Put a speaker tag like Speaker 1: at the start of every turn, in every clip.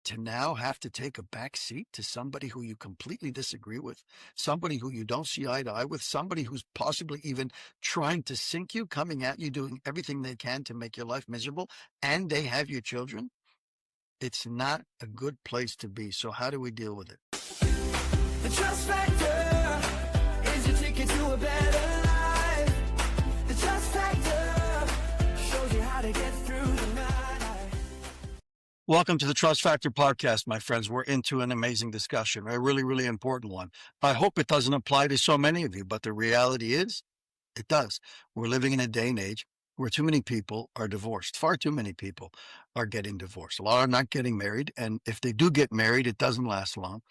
Speaker 1: to now have to take a back seat to somebody who you completely disagree with, somebody who you don't see eye to eye with, somebody who's possibly even trying to sink you, coming at you, doing everything they can to make your life miserable, and they have your children. It's not a good place to be. So how do we deal with it?
Speaker 2: The trust factor is your ticket to a better life. The trust factor shows you how to get through the night.
Speaker 1: Welcome to the Trust Factor podcast, my friends. We're into an amazing discussion, a really, really important one. I hope it doesn't apply to so many of you, but the reality is it does. We're living in a day and age where too many people are divorced. Far too many people are getting divorced. A lot are not getting married. And if they do get married, it doesn't last long.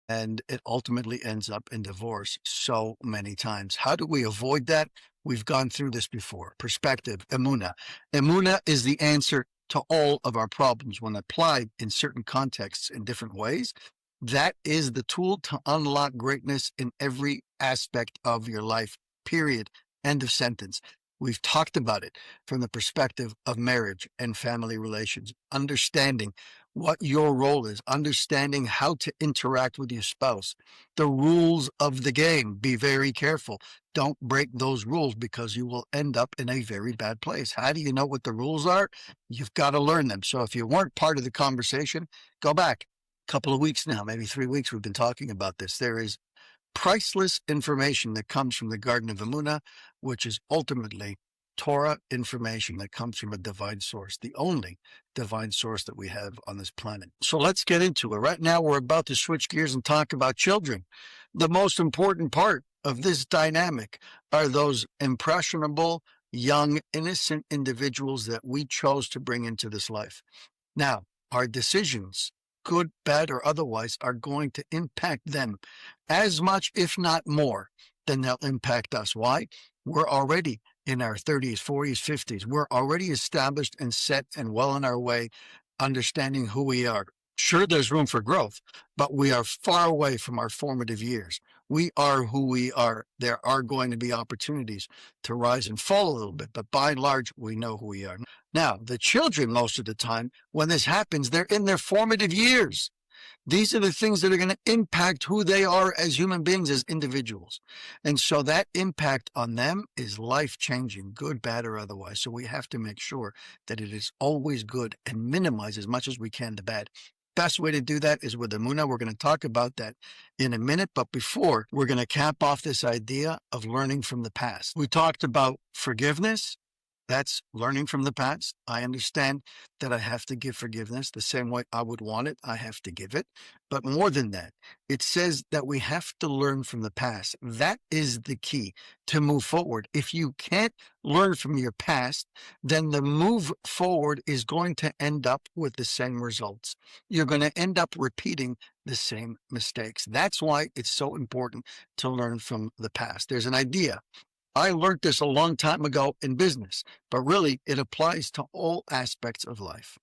Speaker 1: And it ultimately ends up in divorce so many times. How do we avoid that? We've gone through this before. Perspective, Emuna. Emuna is the answer to all of our problems when applied in certain contexts in different ways. That is the tool to unlock greatness in every aspect of your life, period. End of sentence. We've talked about it from the perspective of marriage and family relations, understanding what your role is, understanding how to interact with your spouse, the rules of the game. Be very careful. Don't break those rules because you will end up in a very bad place. How do you know what the rules are? You've got to learn them. So if you weren't part of the conversation, go back a couple of weeks now, maybe 3 weeks. We've been talking about this. There is priceless information that comes from the Garden of Emuna, which is ultimately Torah information that comes from a divine source, the only divine source that we have on this planet. So let's get into it. Right now, we're about to switch gears and talk about children. The most important part of this dynamic are those impressionable, young, innocent individuals that we chose to bring into this life. Now, our decisions, good, bad, or otherwise, are going to impact them as much, if not more, than they'll impact us. Why? We're already in our 30s, 40s, 50s. We're already established and set and well on our way, understanding who we are. Sure, there's room for growth, but we are far away from our formative years. We are who we are. There are going to be opportunities to rise and fall a little bit, but by and large, we know who we are. Now, the children, most of the time, when this happens, they're in their formative years. These are the things that are going to impact who they are as human beings, as individuals. And so that impact on them is life-changing, good, bad, or otherwise. So we have to make sure that it is always good and minimize as much as we can the bad. Best way to do that is with Emuna. We're going to talk about that in a minute. But before, we're going to cap off this idea of learning from the past. We talked about forgiveness. That's learning from the past. I understand that I have to give forgiveness the same way I would want it. I have to give it. But more than that, it says that we have to learn from the past. That is the key to move forward. If you can't learn from your past, then the move forward is going to end up with the same results. You're going to end up repeating the same mistakes. That's why it's so important to learn from the past. There's an idea. I learned this a long time ago in business, but really it applies to all aspects of life.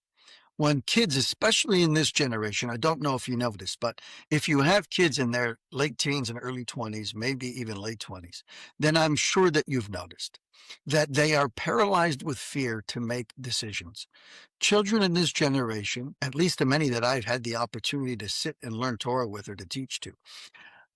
Speaker 1: When kids, especially in this generation, I don't know if you know this, but if you have kids in their late teens and early 20s, maybe even late 20s, then I'm sure that you've noticed that they are paralyzed with fear to make decisions. Children in this generation, at least the many that I've had the opportunity to sit and learn Torah with or to teach to,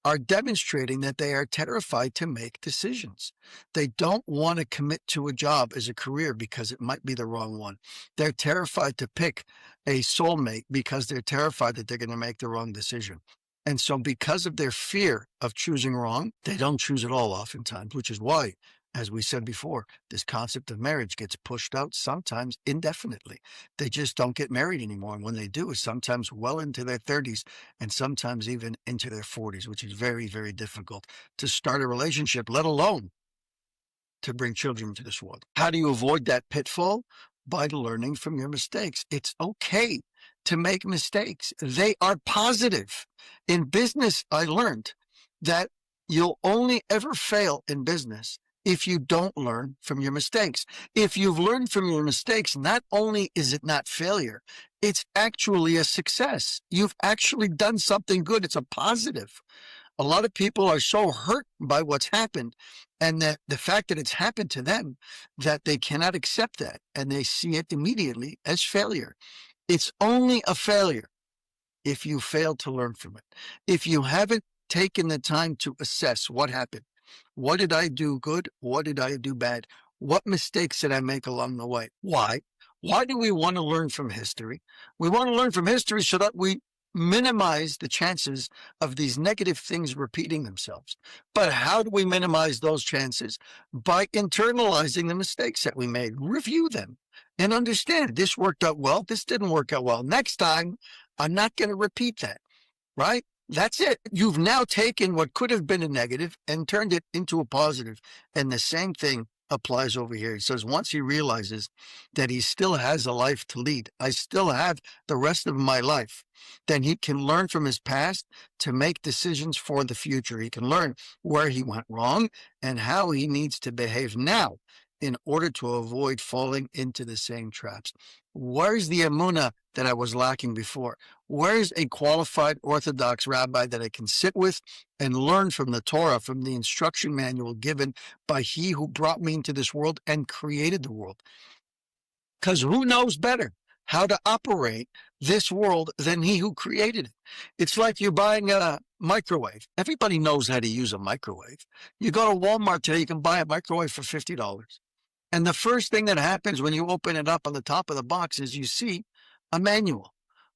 Speaker 1: are demonstrating that they are terrified to make decisions. They don't want to commit to a job as a career because it might be the wrong one. They're terrified to pick a soulmate because they're terrified that they're going to make the wrong decision. And so because of their fear of choosing wrong, they don't choose at all oftentimes, which is why, as we said before, this concept of marriage gets pushed out sometimes indefinitely. They just don't get married anymore. And when they do, it's sometimes well into their 30s and sometimes even into their 40s, which is very, very difficult to start a relationship, let alone to bring children into this world. How do you avoid that pitfall? By learning from your mistakes. It's okay to make mistakes. They are positive. In business, I learned that you'll only ever fail in business if you don't learn from your mistakes. If you've learned from your mistakes, not only is it not failure, it's actually a success. You've actually done something good. It's a positive. A lot of people are so hurt by what's happened and that the fact that it's happened to them that they cannot accept that and they see it immediately as failure. It's only a failure if you fail to learn from it. If you haven't taken the time to assess what happened, what did I do good? What did I do bad? What mistakes did I make along the way? Why? Why do we want to learn from history? We want to learn from history so that we minimize the chances of these negative things repeating themselves. But how do we minimize those chances? By internalizing the mistakes that we made, review them, and understand this worked out well, this didn't work out well. Next time, I'm not going to repeat that, right? That's it. You've now taken what could have been a negative and turned it into a positive. And the same thing applies over here. He says, once he realizes that he still has a life to lead, I still have the rest of my life, then he can learn from his past to make decisions for the future. He can learn where he went wrong and how he needs to behave now in order to avoid falling into the same traps. Where's the Emuna that I was lacking before? Where's a qualified Orthodox rabbi that I can sit with and learn from the Torah, from the instruction manual given by he who brought me into this world and created the world? Because who knows better how to operate this world than he who created it? It's like you're buying a microwave. Everybody knows how to use a microwave. You go to Walmart today, you can buy a microwave for $50. And the first thing that happens when you open it up on the top of the box is you see a manual.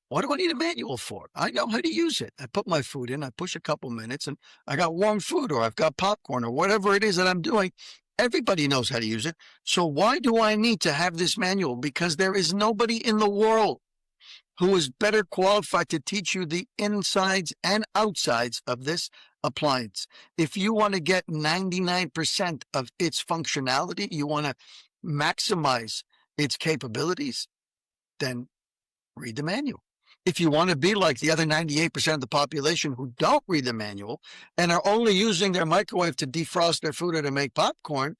Speaker 1: What do I need a manual for? I know how to use it. I put my food in, I push a couple minutes, and I got warm food, or I've got popcorn, or whatever it is that I'm doing. Everybody knows how to use it. So why do I need to have this manual? Because there is nobody in the world who is better qualified to teach you the insides and outsides of this appliance. If you want to get 99% of its functionality, you want to maximize its capabilities, then read the manual. If you want to be like the other 98% of the population who don't read the manual and are only using their microwave to defrost their food or to make popcorn,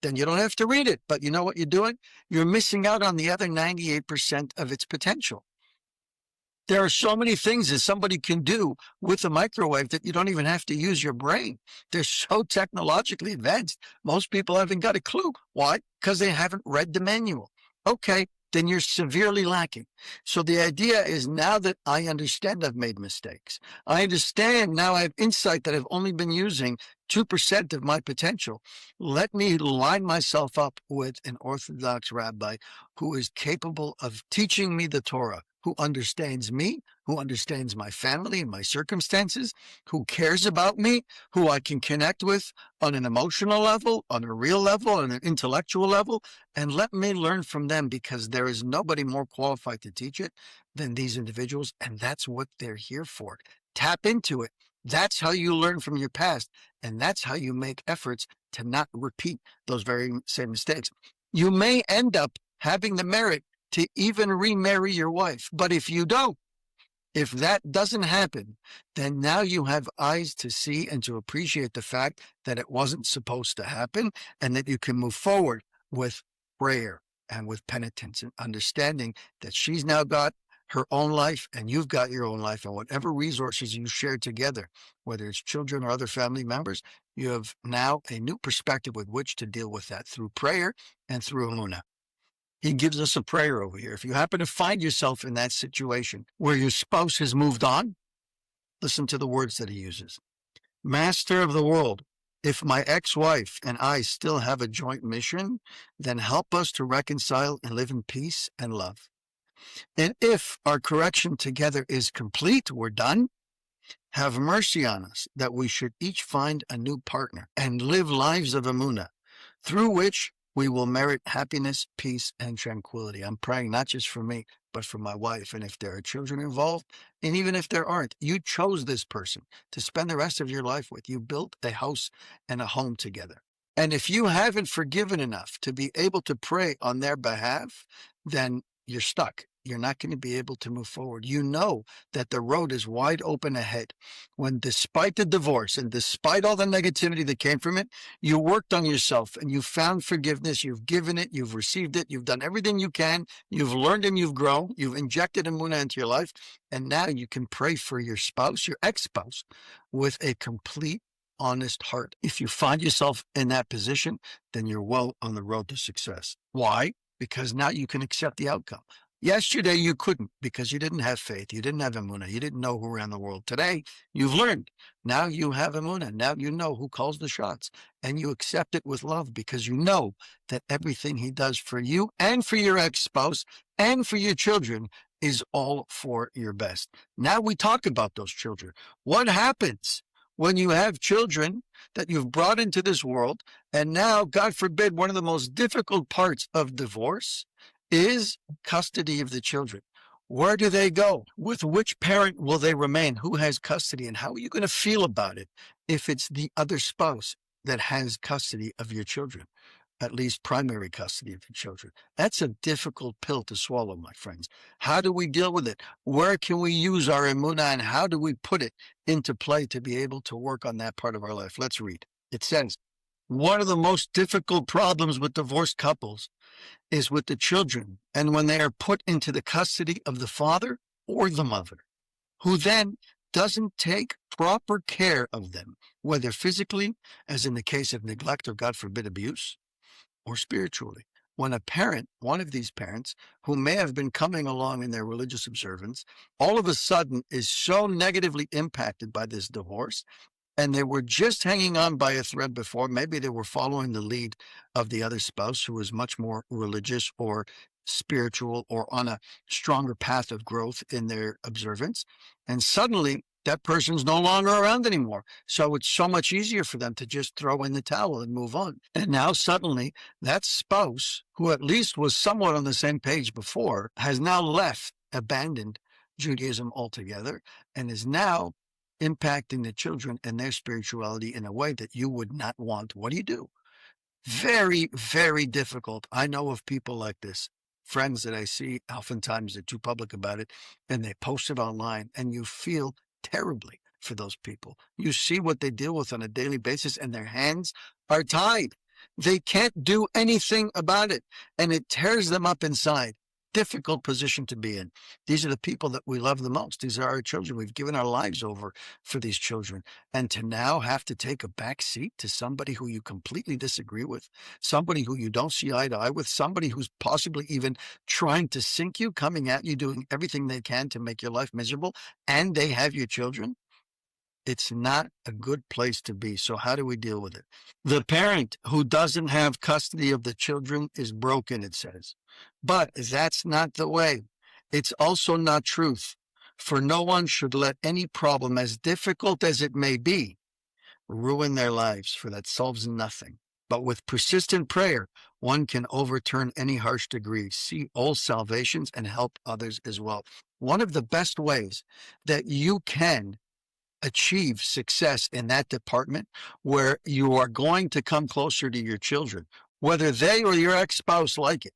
Speaker 1: then you don't have to read it. But you know what you're doing? You're missing out on the other 98% of its potential. There are so many things that somebody can do with a microwave that you don't even have to use your brain. They're so technologically advanced. Most people haven't got a clue. Why? Because they haven't read the manual. Okay, then you're severely lacking. So the idea is, now that I understand I've made mistakes, I understand now I have insight that I've only been using 2% of my potential. Let me line myself up with an Orthodox rabbi who is capable of teaching me the Torah, who understands me, who understands my family and my circumstances, who cares about me, who I can connect with on an emotional level, on a real level, on an intellectual level, and let me learn from them, because there is nobody more qualified to teach it than these individuals, and that's what they're here for. Tap into it. That's how you learn from your past, and that's how you make efforts to not repeat those very same mistakes. You may end up having the merit to even remarry your wife. But if you don't, if that doesn't happen, then now you have eyes to see and to appreciate the fact that it wasn't supposed to happen, and that you can move forward with prayer and with penitence and understanding that she's now got her own life and you've got your own life, and whatever resources you share together, whether it's children or other family members, you have now a new perspective with which to deal with that through prayer and through Emuna. He gives us a prayer over here. If you happen to find yourself in that situation where your spouse has moved on, listen to the words that he uses. Master of the world, if my ex-wife and I still have a joint mission, then help us to reconcile and live in peace and love. And if our correction together is complete, we're done, have mercy on us that we should each find a new partner and live lives of Emuna, through which we will merit happiness, peace, and tranquility. I'm praying not just for me, but for my wife. And if there are children involved, and even if there aren't, you chose this person to spend the rest of your life with. You built a house and a home together. And if you haven't forgiven enough to be able to pray on their behalf, then you're stuck. You're not going to be able to move forward. You know that the road is wide open ahead when, despite the divorce and despite all the negativity that came from it, you worked on yourself and you found forgiveness. You've given it. You've received it. You've done everything you can. You've learned and you've grown. You've injected Emuna into your life. And now you can pray for your spouse, your ex-spouse, with a complete, honest heart. If you find yourself in that position, then you're well on the road to success. Why? Because now you can accept the outcome. Yesterday, you couldn't because you didn't have faith. You didn't have Emuna. You didn't know who ran the world. Today, you've learned. Now you have Emuna. Now you know who calls the shots. And you accept it with love because you know that everything he does for you and for your ex-spouse and for your children is all for your best. Now we talk about those children. What happens when you have children that you've brought into this world, and now, God forbid, one of the most difficult parts of divorce is custody of the children. Where do they go? With which parent will they remain? Who has custody? And how are you going to feel about it if it's the other spouse that has custody of your children, at least primary custody of your children? That's a difficult pill to swallow, my friends. How do we deal with it? Where can we use our Emuna, and how do we put it into play to be able to work on that part of our life? Let's read. It says, one of the most difficult problems with divorced couples is with the children, and when they are put into the custody of the father or the mother, who then doesn't take proper care of them, whether physically, as in the case of neglect or, God forbid, abuse, or spiritually. When a parent, one of these parents, who may have been coming along in their religious observance, all of a sudden is so negatively impacted by this divorce, and they were just hanging on by a thread before. Maybe they were following the lead of the other spouse, who was much more religious or spiritual or on a stronger path of growth in their observance. And suddenly that person's no longer around anymore. So it's so much easier for them to just throw in the towel and move on. And now suddenly that spouse, who at least was somewhat on the same page before, has now left, abandoned Judaism altogether, and is now impacting the children and their spirituality in a way that you would not want. What do you do? Very, very difficult. I know of people like this, friends that I see, oftentimes they're too public about it, and they post it online, and you feel terribly for those people. You see what they deal with on a daily basis, and their hands are tied. They can't do anything about it, and it tears them up inside. Difficult position to be in. These are the people that we love the most. These are our children. We've given our lives over for these children. And to now have to take a back seat to somebody who you completely disagree with, somebody who you don't see eye to eye with, somebody who's possibly even trying to sink you, coming at you, doing everything they can to make your life miserable, and they have your children. It's not a good place to be. So how do we deal with it? The parent who doesn't have custody of the children is broken, it says. But that's not the way. It's also not truth. For no one should let any problem, as difficult as it may be, ruin their lives, for that solves nothing. But with persistent prayer, one can overturn any harsh degree, see all salvations, and help others as well. One of the best ways that you can achieve success in that department, where you are going to come closer to your children, whether they or your ex-spouse like it,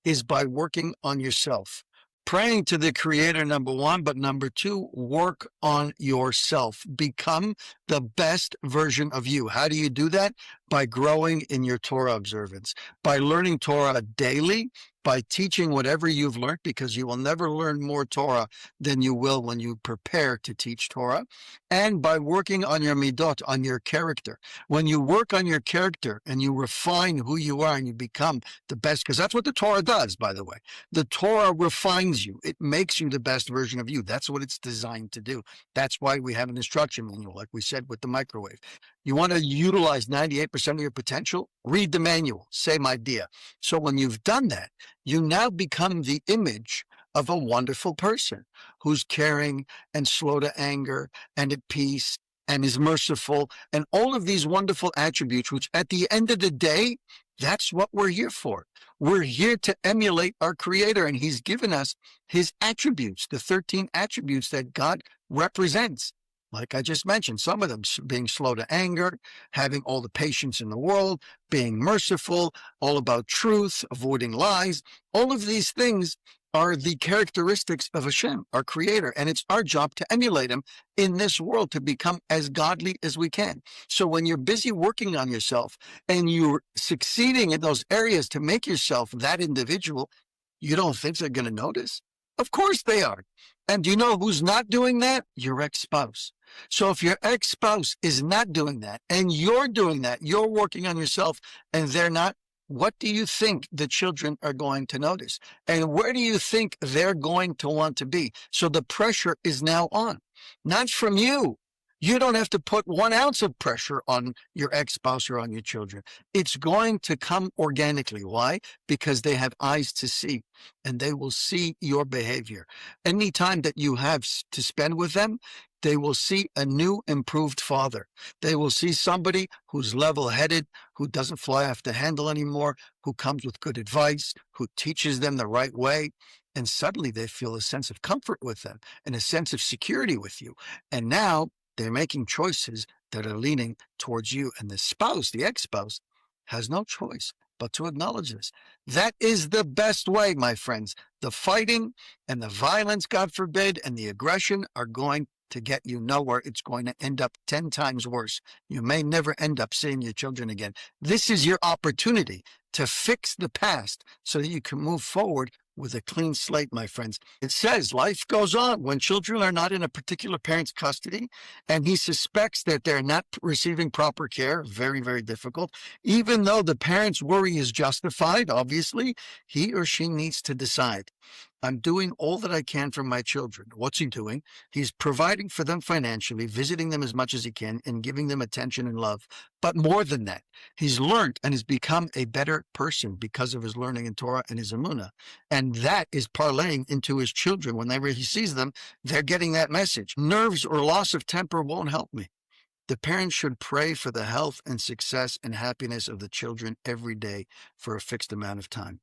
Speaker 1: is by working on yourself. Praying to the Creator, number one, but number two, work on yourself. Become the best version of you. How do you do that? By growing in your Torah observance, by learning Torah daily, by teaching whatever you've learned, because you will never learn more Torah than you will when you prepare to teach Torah, and by working on your midot, on your character. When you work on your character and you refine who you are and you become the best, because that's what the Torah does, by the way. The Torah refines you. It makes you the best version of you. That's what it's designed to do. That's why we have an instruction manual, like we said with the microwave. You want to utilize 98% of your potential? Read the manual, same idea. So when you've done that, you now become the image of a wonderful person who's caring and slow to anger and at peace and is merciful, and all of these wonderful attributes, which at the end of the day, that's what we're here for. We're here to emulate our Creator, and He's given us His attributes, the 13 attributes that God represents. Like I just mentioned, some of them being slow to anger, having all the patience in the world, being merciful, all about truth, avoiding lies. All of these things are the characteristics of Hashem, our Creator, and it's our job to emulate Him in this world, to become as godly as we can. So when you're busy working on yourself and you're succeeding in those areas to make yourself that individual, you don't think they're going to notice? Of course they are. And do you know who's not doing that? Your ex-spouse. So if your ex-spouse is not doing that and you're doing that, you're working on yourself and they're not, what do you think the children are going to notice? And where do you think they're going to want to be? So the pressure is now on, not from you. You don't have to put 1 ounce of pressure on your ex-spouse or on your children. It's going to come organically. Why? Because they have eyes to see, and they will see your behavior. Any time that you have to spend with them, they will see a new, improved father. They will see somebody who's level-headed, who doesn't fly off the handle anymore, who comes with good advice, who teaches them the right way. And suddenly they feel a sense of comfort with them and a sense of security with you. And now they're making choices that are leaning towards you. And the spouse, the ex-spouse, has no choice but to acknowledge this. That is the best way, my friends. The fighting and the violence, God forbid, and the aggression are going to get you nowhere. It's going to end up 10 times worse. You may never end up seeing your children again. This is your opportunity to fix the past so that you can move forward with a clean slate, my friends. It says life goes on when children are not in a particular parent's custody and he suspects that they're not receiving proper care. Very, very difficult. Even though the parent's worry is justified, obviously, he or she needs to decide. I'm doing all that I can for my children. What's he doing? He's providing for them financially, visiting them as much as he can, and giving them attention and love. But more than that, he's learned and has become a better person because of his learning in Torah and his Emuna. And that is parlaying into his children. Whenever he sees them, they're getting that message. Nerves or loss of temper won't help me. The parents should pray for the health and success and happiness of the children every day for a fixed amount of time.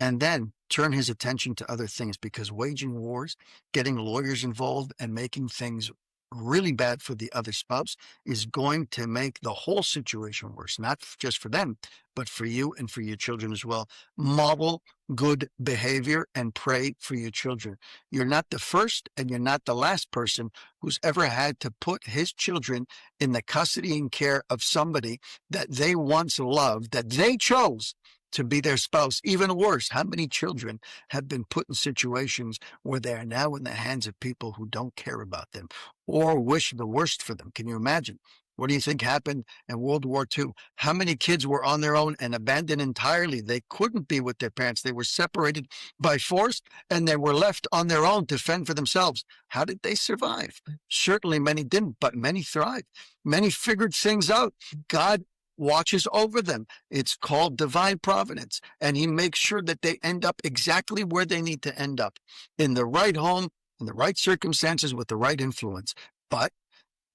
Speaker 1: And then turn his attention to other things, because waging wars, getting lawyers involved, and making things really bad for the other spouse is going to make the whole situation worse, not just for them, but for you and for your children as well. Model good behavior and pray for your children. You're not the first and you're not the last person who's ever had to put his children in the custody and care of somebody that they once loved, that they chose to be their spouse. Even worse, how many children have been put in situations where they are now in the hands of people who don't care about them or wish the worst for them? Can you imagine? What do you think happened in World War II? How many kids were on their own and abandoned entirely? They couldn't be with their parents. They were separated by force and they were left on their own to fend for themselves. How did they survive? Certainly many didn't, but many thrived. Many figured things out. God watches over them. It's called divine providence. And he makes sure that they end up exactly where they need to end up, in the right home, in the right circumstances, with the right influence. But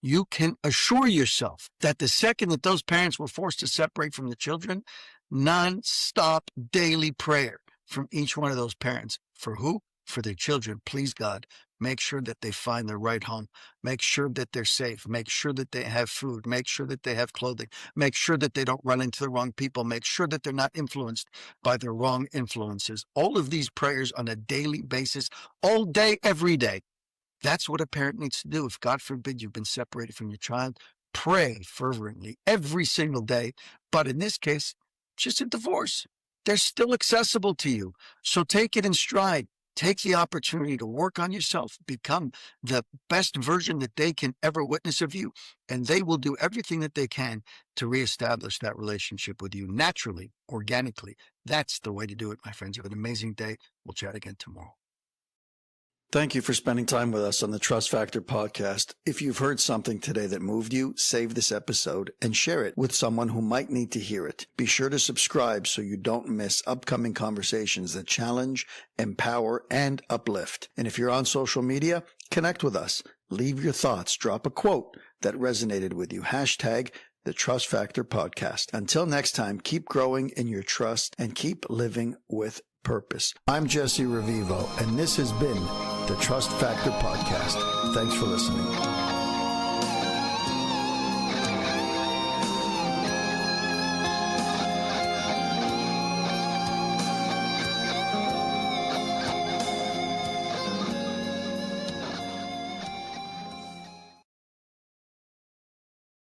Speaker 1: you can assure yourself that the second that those parents were forced to separate from the children, non-stop daily prayer from each one of those parents. For who? For their children. Please, God, make sure that they find their right home. Make sure that they're safe. Make sure that they have food. Make sure that they have clothing. Make sure that they don't run into the wrong people. Make sure that they're not influenced by the wrong influences. All of these prayers on a daily basis, all day, every day. That's what a parent needs to do. If, God forbid, you've been separated from your child, pray fervently every single day. But in this case, just a divorce. They're still accessible to you. So take it in stride. Take the opportunity to work on yourself, become the best version that they can ever witness of you, and they will do everything that they can to reestablish that relationship with you naturally, organically. That's the way to do it, my friends. Have an amazing day. We'll chat again tomorrow. Thank you for spending time with us on the Trust Factor podcast. If you've heard something today that moved you, save this episode and share it with someone who might need to hear it. Be sure to subscribe so you don't miss upcoming conversations that challenge, empower, and uplift. And if you're on social media, connect with us. Leave your thoughts. Drop a quote that resonated with you. Hashtag the Trust Factor podcast. Until next time, keep growing in your trust and keep living with purpose. I'm Jesse Revivo, and this has been the Trust Factor podcast. Thanks for listening.